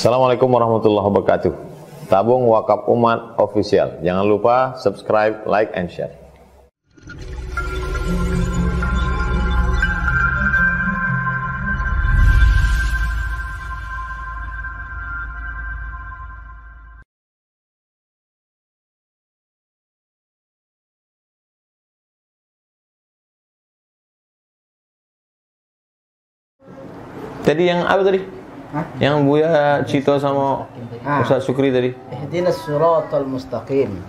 Assalamualaikum warahmatullahi wabarakatuh. Tabung Wakaf Umat Official. Jangan lupa subscribe, like, and share. Tadi yang apa tadi? Yang Buya Cito sama Ustaz Sukri tadi. Ihdinas siratal mustaqim.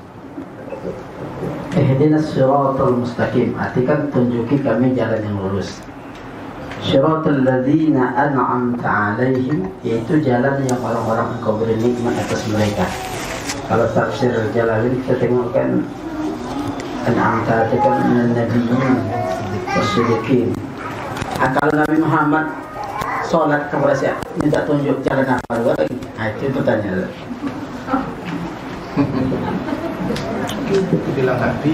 Ihdinas siratal mustaqim. Artikan tunjuki kami jalan yang lurus. Siratal ladzina an'amta 'alaihim, yaitu jalan yang orang-orang Engkau beri nikmat atas mereka. Kalau tafsir Jalalain kita tengokkan an'amta itu kan nabiyyin wasiddiqin. Kalau Nabi Muhammad sholat kepada siapa? Minta tunjuk jalan apa juga lagi? Nah, itu pertanyaan. Bilang Nabi.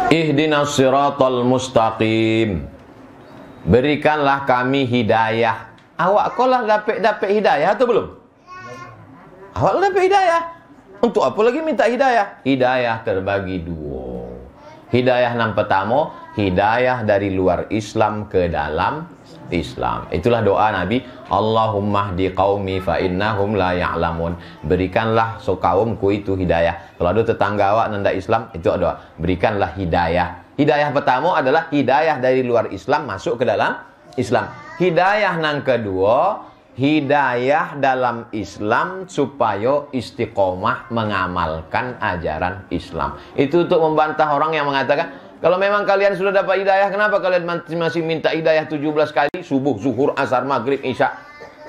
Ihdinas siratal mustaqim. Berikanlah kami hidayah. Awak kau lah dapat hidayah atau belum? Awak lah dapat hidayah. Untuk apa lagi minta hidayah? Hidayah terbagi dua. Hidayah yang pertama, hidayah dari luar Islam ke dalam Islam. Itulah doa Nabi, Allahumma hdi qaumi fa innahum la ya'lamun. Berikanlah kaumku itu hidayah. Kalau ada tetangga awak nanda Islam, itu doa, berikanlah hidayah. Hidayah pertama adalah hidayah dari luar Islam masuk ke dalam Islam. Hidayah yang kedua, hidayah dalam Islam supaya istiqomah mengamalkan ajaran Islam. Itu untuk membantah orang yang mengatakan, kalau memang kalian sudah dapat hidayah, kenapa kalian masih minta hidayah 17 kali? Subuh, zuhur, asar, maghrib, isya.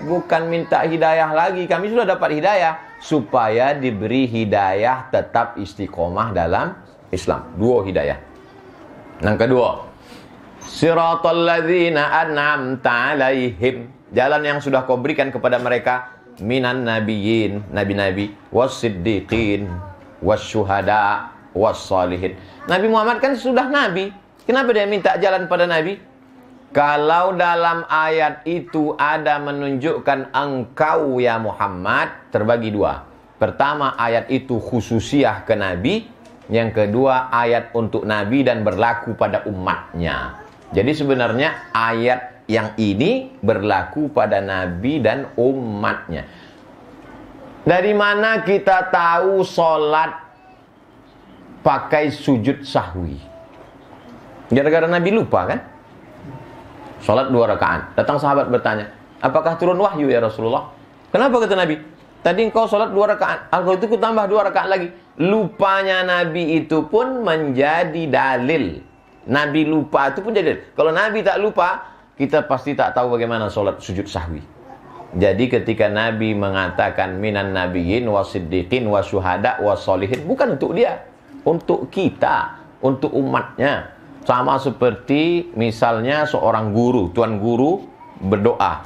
Bukan minta hidayah lagi, kami sudah dapat hidayah. Supaya diberi hidayah tetap istiqomah dalam Islam. Dua hidayah. Yang kedua, siratal ladzina an'amta 'alaihim. Jalan yang sudah kau berikan kepada mereka, minan nabiyyin, nabi-nabi, was-siddiqin, was-syuhada, was-salihin. Nabi Muhammad kan sudah nabi. Kenapa dia minta jalan pada nabi? Kalau dalam ayat itu ada menunjukkan engkau ya Muhammad, terbagi dua. Pertama, ayat itu khususiyah ke nabi. Yang kedua, ayat untuk nabi dan berlaku pada umatnya. Jadi sebenarnya ayat yang ini berlaku pada Nabi dan umatnya. Dari mana kita tahu sholat pakai sujud sahwi? Gara-gara Nabi lupa kan? Sholat 2 rakaat. Datang sahabat bertanya, apakah turun wahyu ya Rasulullah? Kenapa kata Nabi? Tadi engkau sholat 2 rakaat. Kalau itu ku tambah 2 rakaat lagi. Lupanya Nabi itu pun menjadi dalil. Nabi lupa itu pun jadi dalil. Kalau Nabi tak lupa, kita pasti tak tahu bagaimana sholat sujud sahwi. Jadi ketika Nabi mengatakan minan nabiyyin wasiddiqin wasyuhada wassolihin, bukan untuk dia, untuk kita, untuk umatnya. Sama seperti misalnya seorang guru, tuan guru berdoa,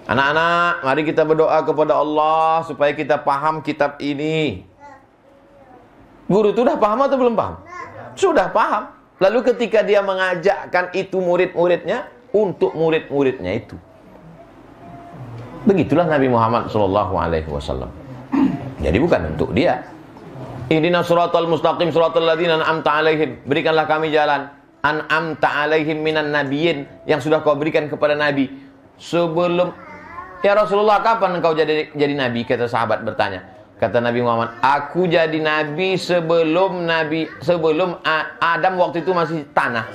anak-anak mari kita berdoa kepada Allah supaya kita paham kitab ini. Guru itu sudah paham atau belum paham? Sudah paham. Lalu ketika dia mengajakkan itu murid-muridnya, untuk murid-muridnya itu. Begitulah Nabi Muhammad SAW. Jadi bukan untuk dia. Ihdinas siratal mustaqim siratal ladzina an'amta 'alaihim. Berikanlah kami jalan. An'amta 'alaihim minan nabiyyin, yang sudah kau berikan kepada nabi. Sebelum, ya Rasulullah, kapan engkau jadi nabi? Kata sahabat bertanya. Kata Nabi Muhammad, aku jadi nabi sebelum Adam waktu itu masih tanah,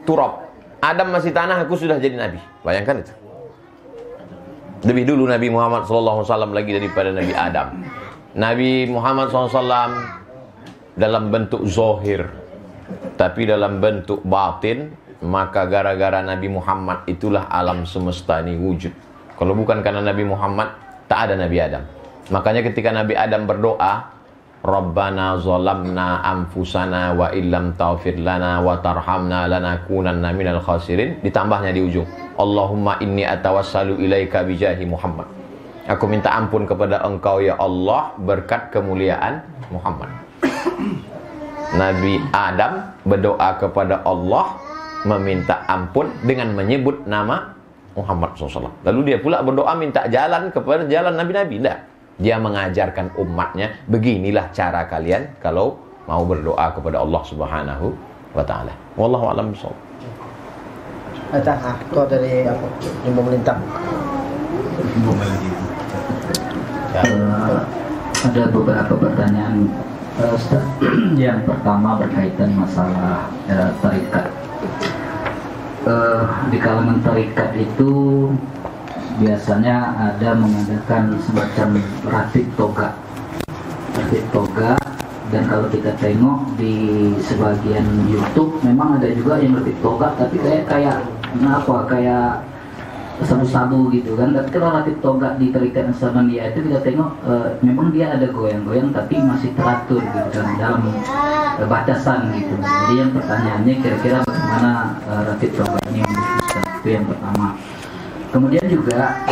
turab. Adam masih tanah, aku sudah jadi nabi. Bayangkan itu. Lebih dulu Nabi Muhammad SAW lagi daripada Nabi Adam. Nabi Muhammad SAW dalam bentuk zahir, tapi dalam bentuk batin, maka gara-gara Nabi Muhammad itulah alam semesta ini wujud. Kalau bukan karena Nabi Muhammad, tak ada Nabi Adam. Makanya ketika Nabi Adam berdoa, Rabbana zalamna anfusana wa illam taghfir lana wa tarhamna lanakunanna minal khasirin. Ditambahnya di ujung, Allahumma inni atawassalu ilaika bijahi Muhammad. Aku minta ampun kepada engkau ya Allah berkat kemuliaan Muhammad. Nabi Adam berdoa kepada Allah meminta ampun dengan menyebut nama Muhammad SAW. Lalu dia pula berdoa minta jalan kepada jalan Nabi-Nabi. Tidak. Dia mengajarkan umatnya, beginilah cara kalian kalau mau berdoa kepada Allah Subhanahu wa Ta'ala. Wallahu a'lam bishawab. Kau dari apa? Yang pemerintah. Ada beberapa pertanyaan, Ustaz. Yang pertama berkaitan masalah tarikat. Di kalangan tarikat itu biasanya ada mengadakan semacam ratib toga. Ratib toga, dan kalau kita tengok di sebagian YouTube memang ada juga yang ratib toga, tapi kayak sabu-sabu gitu kan. Tapi kalau ratib toga di tarikat Nasabandiyah itu kita tengok memang dia ada goyang-goyang tapi masih teratur gitu kan, dalam batasan gitu. Jadi yang pertanyaannya kira-kira bagaimana ratib toga ini menurut, itu yang pertama. Kemudian juga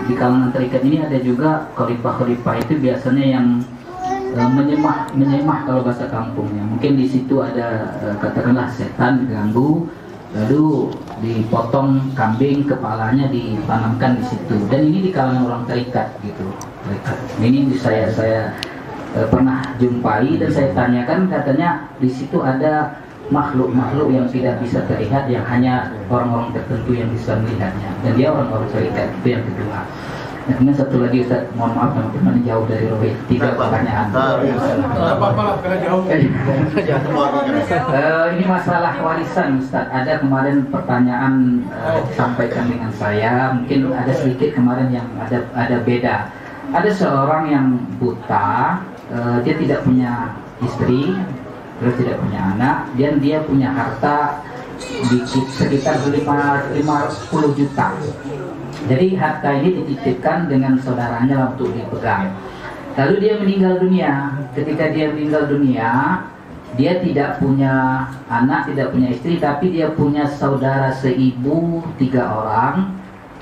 di kalangan tarikat ini ada juga khalifah-khalifah itu biasanya yang menyemah kalau bahasa kampungnya. Mungkin di situ ada katakanlah setan ganggu, lalu dipotong kambing kepalanya ditanamkan di situ. Dan ini di kalangan orang tarikat gitu. Tarikat. Ini saya pernah jumpai dan saya tanyakan, katanya di situ ada makhluk-makhluk yang tidak bisa terlihat, yang hanya orang-orang tertentu yang bisa melihatnya, dan dia orang-orang tarikat. Itu yang kedua. Nah, kemudian satu lagi, Ustaz, mohon maaf teman-teman, jauh dari Robi, 3 pertanyaan. Ini masalah warisan, Ustaz. Ada kemarin pertanyaan disampaikan dengan saya, mungkin ada sedikit kemarin yang ada beda. Ada seorang yang buta, dia tidak punya istri, terus tidak punya anak, dan dia punya harta sekitar 50 juta. Jadi harta ini dititipkan dengan saudaranya untuk dipegang. Lalu dia meninggal dunia. Ketika dia meninggal dunia, dia tidak punya anak, tidak punya istri, tapi dia punya saudara seibu 3 orang.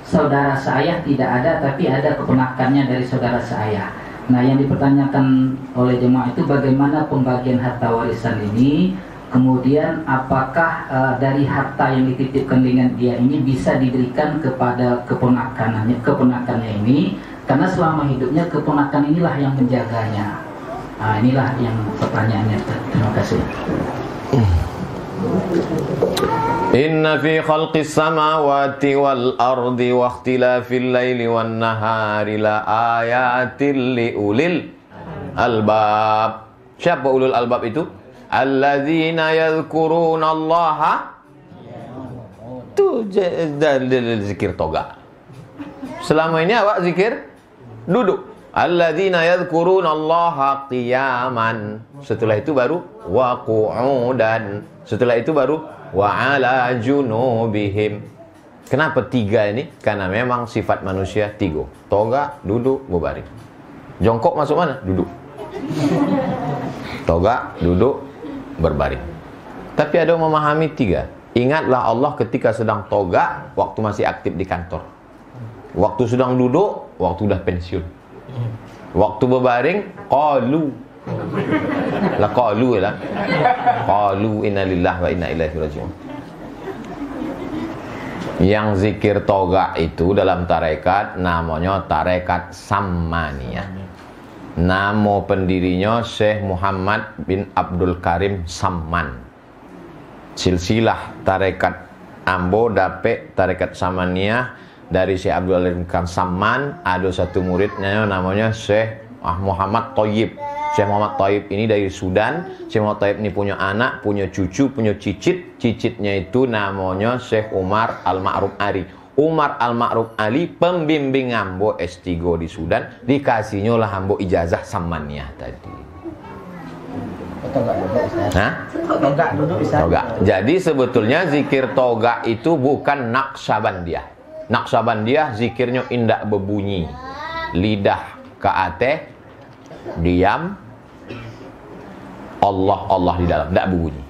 Saudara seayah tidak ada, tapi ada keponakannya dari saudara seayah. Nah, yang dipertanyakan oleh jemaah itu bagaimana pembagian harta warisan ini. Kemudian apakah dari harta yang dititipkan dengan dia ini bisa diberikan kepada keponakannya ini, karena selama hidupnya keponakan inilah yang menjaganya. Nah, inilah yang pertanyaannya. Terima kasih. Inna fi khalqis samawati wal ardi wa ikhtilafil laili wan nahari la ayatil li ulil albab. Siapa ulul albab itu? Alladzina yadhkuruna Allaha. Itu zikir toga. Selama ini awak zikir duduk. Alladzina yadhkuruna Allaha qiyaman. Setelah itu baru wa qu'udan. Setelah itu baru wa ala junubihim. Kenapa 3 ini? Karena memang sifat manusia 3. Toga, duduk, berbaring. Jongkok masuk mana? Duduk. Toga, duduk, berbaring. Tapi ada yang memahami 3. Ingatlah Allah ketika sedang toga, waktu masih aktif di kantor. Waktu sedang duduk, waktu udah pensiun. Waktu berbaring, qalu. Lah qalu lah. Qalu inna lillahi wa inna ilaihi raji'un. Yang zikir toga itu dalam tarekat namanya tarekat Sammaniyah. Nama pendirinya Syekh Muhammad bin Abdul Karim Samman. Silsilah tarekat Ambo dapet tarekat Sammaniyah dari Syekh Abdul Karim Samman. Ada satu muridnya namanya Syekh Muhammad Thayyib. Syekh Muhammad Thayyib ini dari Sudan. Syekh Muhammad Thayyib ini punya anak, punya cucu, punya cicit. Cicitnya itu namanya Syekh Umar Al-Ma'ruf Ali. Umar Al-Ma'ruf Ali pembimbing Ambo S3 di Sudan, dikasihnya lah Ambo ijazah Sammaniyah tadi. Toga duduk bisa. Toga. Jadi sebetulnya zikir toga itu bukan Naqsabandiyah. Naqsabandiyah zikirnya indah berbunyi. Lidah ke ateh, diam, Allah di dalam, tidak berbunyi.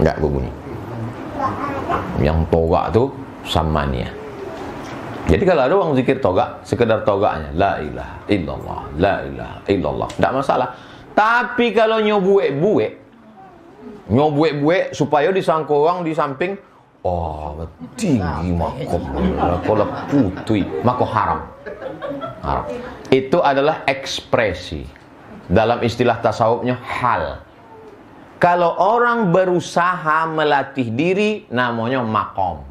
Tidak berbunyi. Yang toga tuh Sammaniyah. Jadi kalau ada orang zikir toga, sekedar toganya la ilaha illallah, la ilaha illallah, tidak masalah. Tapi kalau nyobuek-buek supaya disangka orang di samping, Oh, tinggi makom. Kalau putih, maka haram. Haram. Itu adalah ekspresi. Dalam istilah tasawufnya hal. Kalau orang berusaha melatih diri, namanya makom.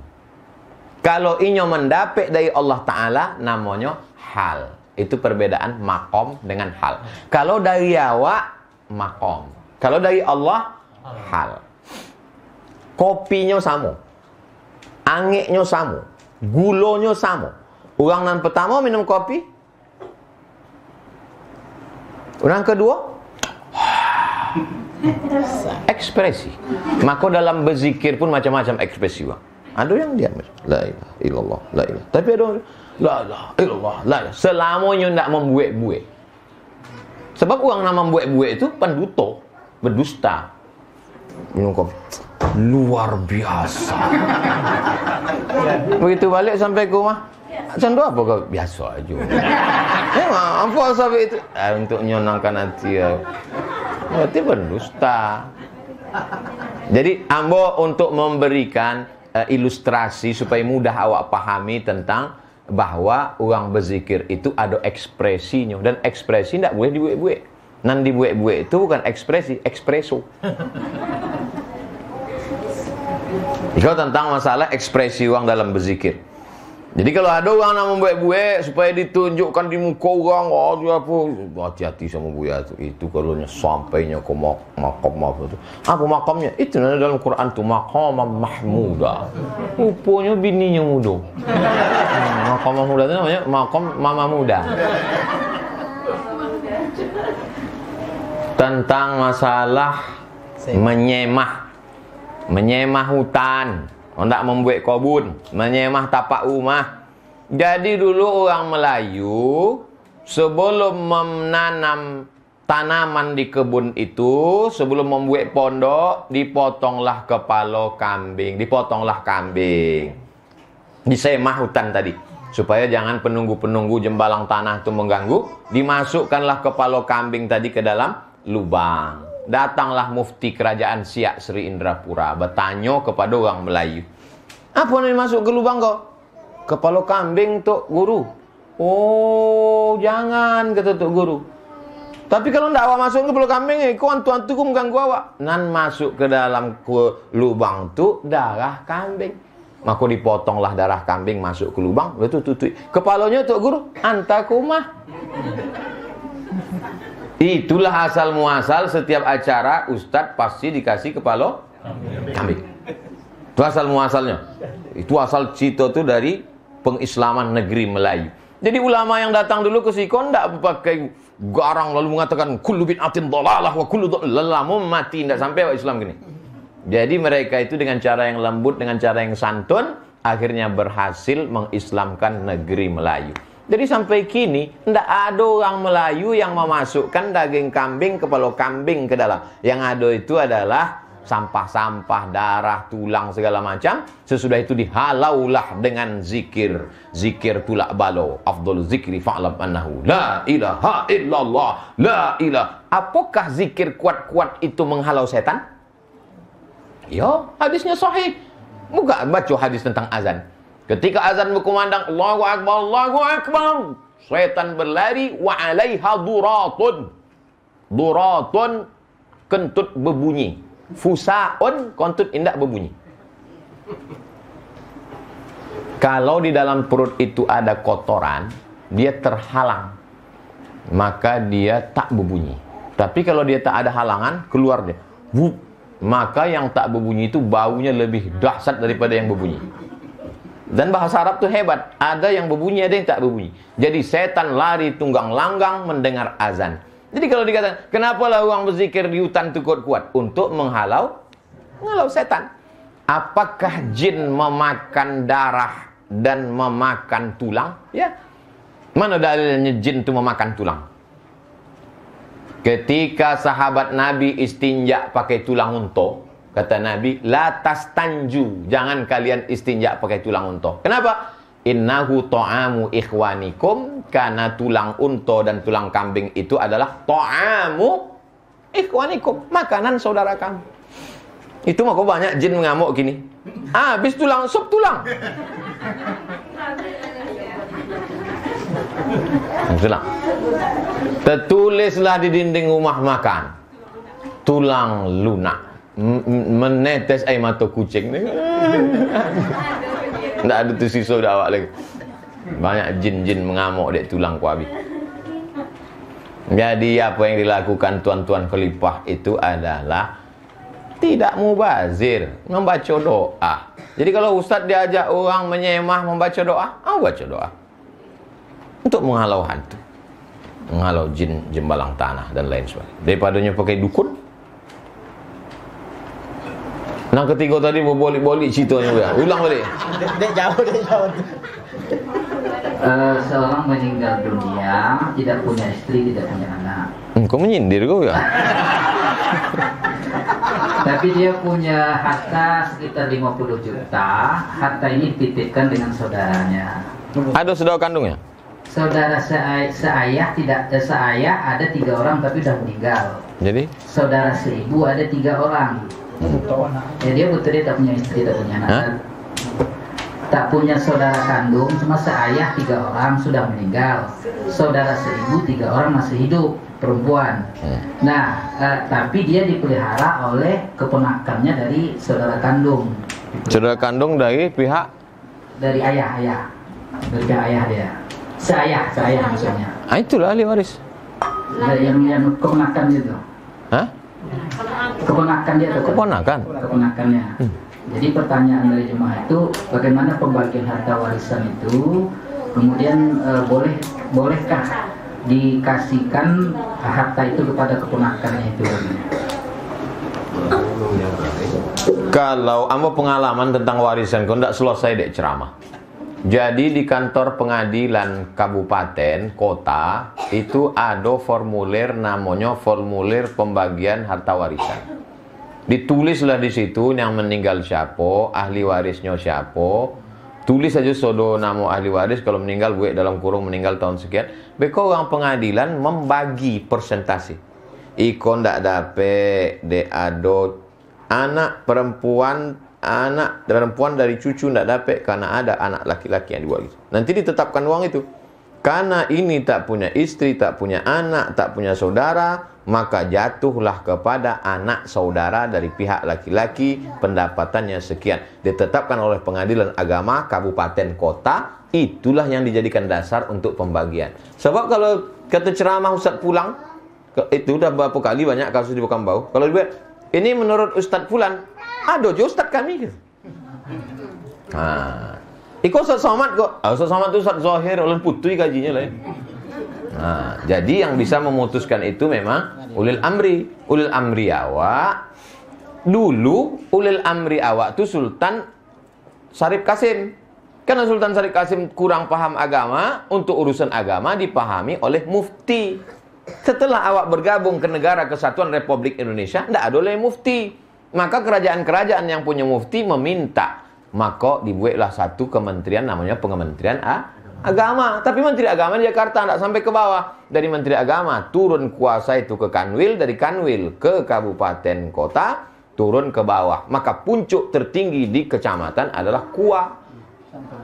Kalau inyo mendapat dari Allah Ta'ala, namanya hal. Itu perbedaan makom dengan hal. Kalau dari awak, makom. Kalau dari Allah, hal. Kopinya sama, angeknya sama, gulonya sama. Orang yang pertama minum kopi, orang kedua ekspresi. Maka dalam berzikir pun macam-macam ekspresi, bang. Ada yang diam, la ilaha illallah, la ilaha. Tapi ada orang, la ilaha illallah, la ilaha. Selamanya tidak membuat-buat. Sebab orang yang membuat-buat itu pendusta, berdusta. Minum kopi luar biasa. Begitu balik sampai ke rumah, macam tu apa kau? Biasa aja. Memang apa sampai itu? Untuk menyenangkan hati ya. Berarti berdusta. Jadi ambo untuk memberikan ilustrasi supaya mudah awak pahami tentang bahwa orang berzikir itu ada ekspresinya, dan ekspresi tidak boleh dibuat-buat. Nan dibuat-buat itu bukan ekspresi, ekspreso. Itu tentang masalah ekspresi orang dalam berzikir. Jadi kalau ada orang yang membuat-buat supaya ditunjukkan di muka orang, oh dia apa, hati-hati sama buaya itu. Itu kalau sampainya ke makam itu. Apa makamnya? Itu dalam Quran tu maqam mahmuda. Rupanya bininya muda. Maqam mahmuda itu namanya maqam mama muda. Tentang masalah menyemah hutan, hendak membuat kebun, menyemah tapak rumah. Jadi dulu orang Melayu sebelum menanam tanaman di kebun itu, sebelum membuat pondok, dipotonglah kepala kambing, disemah hutan tadi, supaya jangan penunggu-penunggu jembalang tanah itu mengganggu. Dimasukkanlah kepala kambing tadi ke dalam lubang. Datanglah mufti kerajaan Siak Sri Indrapura, bertanya kepada orang Melayu, apa yang masuk ke lubang kau? Kepala kambing, Tok Guru. Oh, jangan, kata Tok Guru. Tapi kalau tidak awak masuk ke kepala kambing, kau hantu-hantu ku mengganggu awak. Nan masuk ke dalam lubang tu darah kambing. Maka dipotonglah darah kambing masuk ke lubang, betul tutup. Kepalanya Tok Guru, antakumah. Itulah asal muasal setiap acara ustadz pasti dikasih kepala kambing. Itu asal muasalnya. Itu asal cita itu dari pengislaman negeri Melayu. Jadi ulama yang datang dulu ke Sikon tidak pakai garang lalu mengatakan kullu bid'atin dhalalah wa kullu dhalalah, mati tidak sampai Islam gini. Jadi mereka itu dengan cara yang lembut, dengan cara yang santun, akhirnya berhasil mengislamkan negeri Melayu. Jadi sampai kini tidak ada orang Melayu yang memasukkan daging kambing, kepala kambing ke dalam. Yang ada itu adalah sampah-sampah, darah, tulang, segala macam. Sesudah itu dihalaulah dengan zikir. Zikir tulak balo. Afdal zikri fa'lam annahu la ilaha illallah. La ilah. Apakah zikir kuat-kuat itu menghalau setan? Ya, hadisnya sahih. Buka baca hadis tentang azan. Ketika azan berkumandang Allahu Akbar, Allahu Akbar, setan berlari, wa alaiha duratun. Duratun kentut berbunyi. Fusaun kentut indak berbunyi. Kalau di dalam perut itu ada kotoran, dia terhalang, maka dia tak berbunyi. Tapi kalau dia tak ada halangan, keluar dia. Wup. Maka yang tak berbunyi itu baunya lebih dahsyat daripada yang berbunyi. Dan bahasa Arab itu hebat. Ada yang berbunyi, ada yang tak berbunyi. Jadi setan lari tunggang langgang mendengar azan. Jadi kalau dikatakan, kenapalah orang berzikir di hutan itu kuat-kuat? Untuk menghalau setan. Apakah jin memakan darah dan memakan tulang? Ya. Mana dalilnya jin itu memakan tulang? Ketika sahabat Nabi istinja pakai tulang unta, kata Nabi, la tastanju, jangan kalian istinja pakai tulang unta. Kenapa? Innahu ta'amu ikhwanikum, karena tulang unta dan tulang kambing itu adalah ta'amu ikhwanikum, makanan saudara kamu. Itu maka banyak jin mengamuk gini. Habis tulang, sop tulang. Tulang. Tertulislah di dinding rumah makan. Tulang lunak. Menetes air mata kucing. Tak ada tu sisa dah awak lagi. Banyak jin-jin mengamuk dek tulang ku habis. Jadi apa yang dilakukan tuan-tuan khalifah itu adalah tidak mubazir, membaca doa. Jadi kalau ustaz diajak orang menyemah membaca doa, baca doa. Untuk menghalau hantu, menghalau jin jembalang tanah dan lain sebagainya. Daripadanya pakai dukun. Yang ketiga tadi berbolik-bolik ceritanya juga. Ulang balik. Dek jauh. Seorang meninggal dunia, tidak punya istri, tidak punya anak. Kau menyindir kau ya? Tapi dia punya harta sekitar 50 juta. Harta ini dititipkan dengan saudaranya. Ada saudara kandungnya? Saudara seayah ada 3 orang tapi sudah meninggal. Jadi? Saudara seibu ada 3 orang. Ya dia betul dia tak punya istri, tak punya anak. Tak punya saudara kandung, cuma seayah 3 orang sudah meninggal. Saudara seibu 3 orang masih hidup, perempuan. Nah, tapi dia dipelihara oleh keponakannya dari saudara kandung. Saudara kandung dari pihak? Dari ayah. Dari pihak ayah dia. Seayah maksudnya. Itulah ahli waris. Yang keponakan itu. Hah? Keponakan dia tuh. Keponakannya. Jadi pertanyaan dari jemaah itu, bagaimana pembagian harta warisan itu? Kemudian bolehkah dikasihkan harta itu kepada keponakannya itu? Kalau amba pengalaman tentang warisan, kau tidak selesai dek ceramah. Jadi di kantor pengadilan kabupaten, kota, itu ada formulir namanya formulir pembagian harta warisan. Ditulislah di situ yang meninggal siapa, ahli warisnya siapa. Tulis saja sodo nama ahli waris, kalau meninggal buat dalam kurung meninggal tahun sekian. Beko orang pengadilan membagi persentase. Iko ndak dapat de ado anak perempuan dari cucu ndak dapat karena ada anak laki-laki yang diwaris. Nanti ditetapkan uang itu. Karena ini tak punya istri, tak punya anak, tak punya saudara, maka jatuhlah kepada anak saudara dari pihak laki-laki pendapatannya sekian. Ditetapkan oleh pengadilan agama kabupaten kota, itulah yang dijadikan dasar untuk pembagian. Sebab kalau kata ceramah Ustaz pulang, itu udah berapa kali banyak kasus di Pekanbaru. Kalau dibuat, ini menurut Ustaz Fulan, ada je Ustaz kami gitu. Iko Ustaz Somad kok. Ustaz Somad itu Ustaz Zahir, ulun putui gajinya lah ya. Jadi yang bisa memutuskan itu memang ulil amri. Ulil amri awak. Dulu ulil amri awak itu Sultan Syarif Kasim. Karena Sultan Syarif Kasim kurang paham agama, untuk urusan agama dipahami oleh mufti. Setelah awak bergabung ke Negara Kesatuan Republik Indonesia, tidak ada oleh mufti. Maka kerajaan-kerajaan yang punya mufti meminta, maka dibuatlah satu kementerian namanya Kementerian Agama. Tapi Menteri Agama di Jakarta tidak sampai ke bawah. Dari Menteri Agama turun kuasa itu ke Kanwil, dari Kanwil ke kabupaten kota, turun ke bawah. Maka puncuk tertinggi di kecamatan adalah KUA.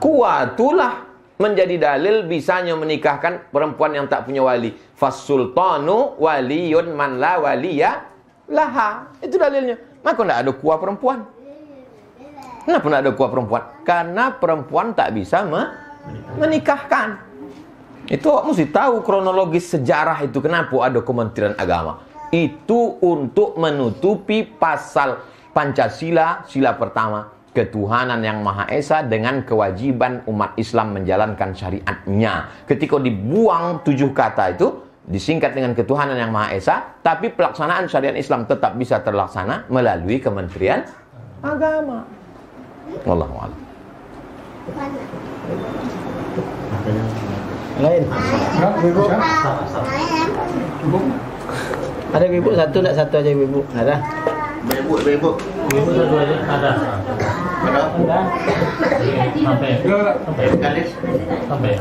KUA itulah menjadi dalil bisanya menikahkan perempuan yang tak punya wali. Fasultanu waliyun man la waliya laha. Itu dalilnya. Maka tidak ada KUA perempuan. Kenapa tidak ada KUA perempuan? Karena perempuan tak bisa menikahkan. Itu mesti tahu kronologis sejarah itu. Kenapa ada Kementerian Agama? Itu untuk menutupi pasal Pancasila, sila pertama, ketuhanan yang Maha Esa dengan kewajiban umat Islam menjalankan syariatnya. Ketika dibuang 7 kata itu, disingkat dengan ketuhanan yang Maha Esa, tapi pelaksanaan syariat Islam tetap bisa terlaksana melalui Kementerian Agama. Wallahu a'lam. Lain. Ibu. Ada ibu satu, tak satu aja ibu. Ada. Ibu. Ibu satu aja ada. Sampai.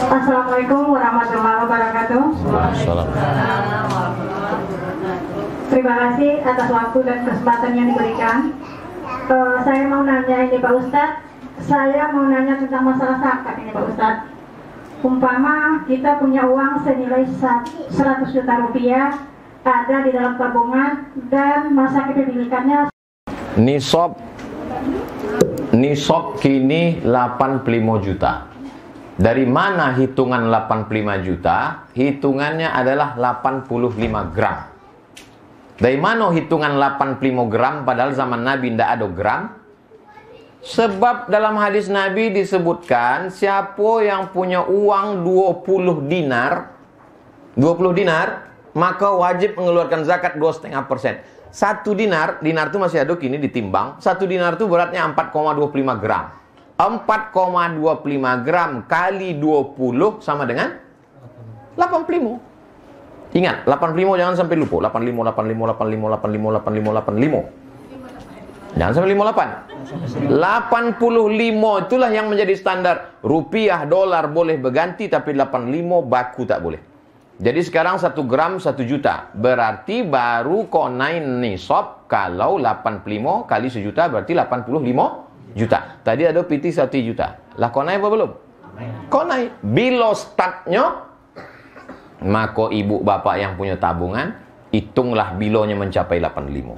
Assalamualaikum warahmatullahi wabarakatuh. Waalaikumsalam. Terima kasih atas waktu dan kesempatan yang diberikan. Saya mau nanya ini Pak Ustadz. Saya mau nanya tentang masalah zakat ini Pak Ustadz. Umpama kita punya uang senilai 100 juta rupiah ada di dalam tabungan dan masa kepemilikannya Nisab kini 85 juta. Dari mana hitungan 85 juta? Hitungannya adalah 85 gram. Dari mana hitungan 85 gram padahal zaman Nabi tidak ada gram? Sebab dalam hadis Nabi disebutkan siapa yang punya uang 20 dinar, maka wajib mengeluarkan zakat 2,5%. 1 dinar itu masih ada kini ditimbang. 1 dinar itu beratnya 4,25 gram. 4,25 gram kali 20 sama dengan 85. Ingat, 85 jangan sampai lupa. 85. Jangan sampai 58. 85 itulah yang menjadi standar. Rupiah, dolar boleh berganti, tapi 85 baku tak boleh. Jadi sekarang 1 gram 1 juta. Berarti baru konai nisab kalau 85 kali 1 juta berarti 85 juta. Tadi ada PT 1 juta. Lah konai apa belum? Konai. Bila startnya, maka ibu bapak yang punya tabungan, hitunglah bilonya mencapai 85.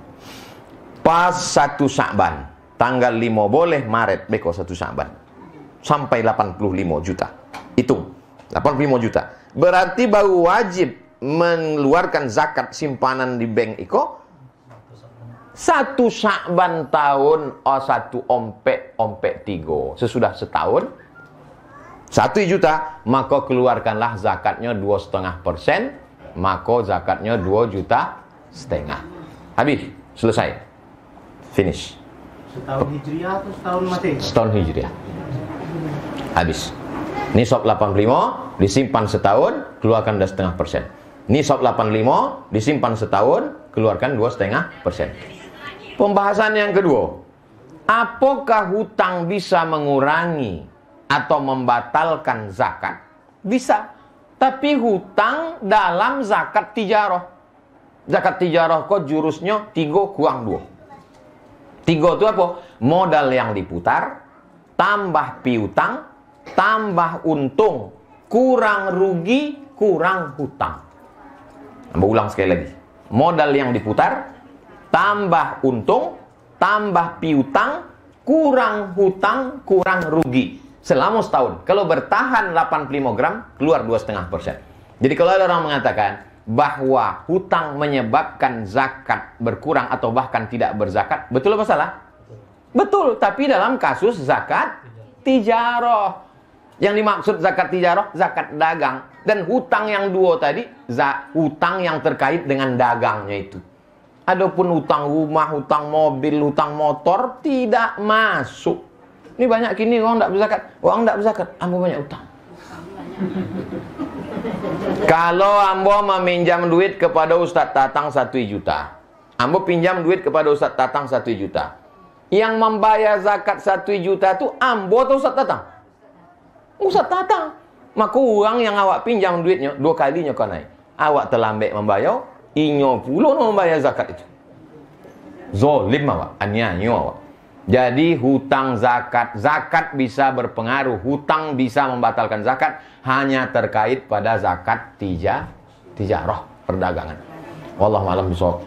Pas 1 Sya'ban, tanggal 5 boleh, Maret, beko 1 Sya'ban. Sampai 85 juta. Hitung. 85 juta. Berarti baru wajib mengeluarkan zakat simpanan di bank iko 1 Sya'ban tahun 1 ompek 3. Sesudah setahun 1 juta, maka keluarkanlah zakatnya 2,5%, maka zakatnya 2,5 juta. Habis, selesai. Finish. Setahun Hijriah atau setahun Masehi? Setahun Hijriah. Habis. Nisab 85, disimpan setahun, keluarkan 2,5%. Nisab 85, disimpan setahun, keluarkan 2,5%. Pembahasan yang kedua. Apakah hutang bisa mengurangi atau membatalkan zakat? Bisa. Tapi hutang dalam zakat tijarah. Zakat tijarah kok jurusnya 3 kurang 2. 3 itu apa? Modal yang diputar, tambah piutang, tambah untung, kurang rugi, kurang hutang. Ambil ulang sekali lagi. Modal yang diputar, tambah untung, tambah piutang, kurang hutang, kurang rugi. Selama setahun. Kalau bertahan 85 gram, keluar 2,5%. Jadi kalau ada orang mengatakan bahwa hutang menyebabkan zakat berkurang atau bahkan tidak berzakat, betul apa salah? Betul, tapi dalam kasus zakat tijarah. Yang dimaksud zakat tijarah, zakat dagang. Dan hutang yang dua tadi, hutang yang terkait dengan dagangnya itu. Adapun hutang rumah, hutang mobil, hutang motor tidak masuk. Ini banyak kini orang tidak berzakat. Orang tidak berzakat, ambo banyak hutang. Kalau ambo meminjam duit kepada Ustadz Tatang 1 juta. Ambo pinjam duit kepada Ustadz Tatang 1 juta. Yang membayar zakat 1 juta itu ambo atau Ustadz Tatang? Ustadz Tatang. Maka orang yang awak pinjam duitnya 2 kalinya kau naik. Awak terlambat membayar, inyo pula membayar zakat itu. Zolim awak, aniaya awak. Jadi hutang zakat bisa berpengaruh. Hutang bisa membatalkan zakat hanya terkait pada zakat tijarah, perdagangan. Wallahu a'lam bishawab.